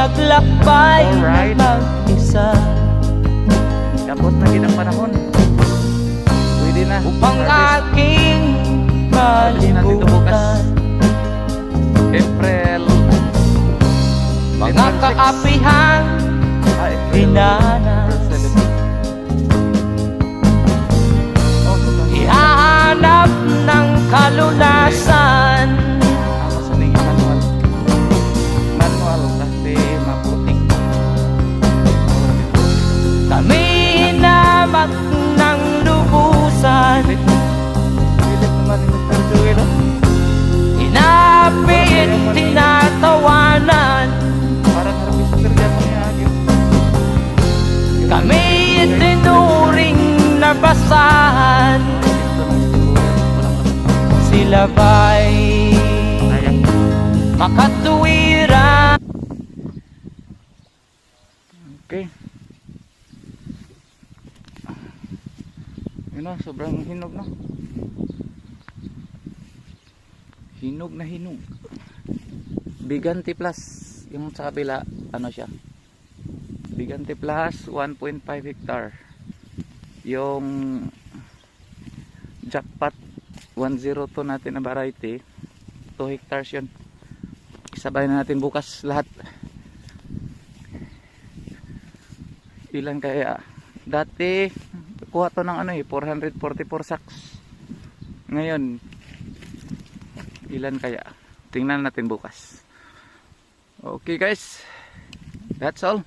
maglakbay Alright. na mag-isa Kapot na din ang panahon. Pwede na. upang Harvest. aking Harvestin natin ito bukas. malimutan April. mga April 6. kaapihan April dinanas. 7. Oh, Ihahanap ng kalunasan ako sa ning manual. Manual kasi maputing. kami hinamak ng lubusan Pilit naman yung Mr. Joel. inapit tinatawanan Parang harvester dyan mo niya. kami itinuring na basahan sila ba'y makatuwira. Okay. Yun na, sobrang hinog na. Hinog na hinog. Bigante plus. Yung sa kabila, ano siya? Bigante plus 1.5 hectare. Yung jackpot 102 natin na variety 2 hectares yun. Isabay na natin bukas lahat. Ilan kaya? Dati kuha to ng 444 sacks. Ngayon ilan kaya? Tingnan natin bukas. Okay guys, that's all.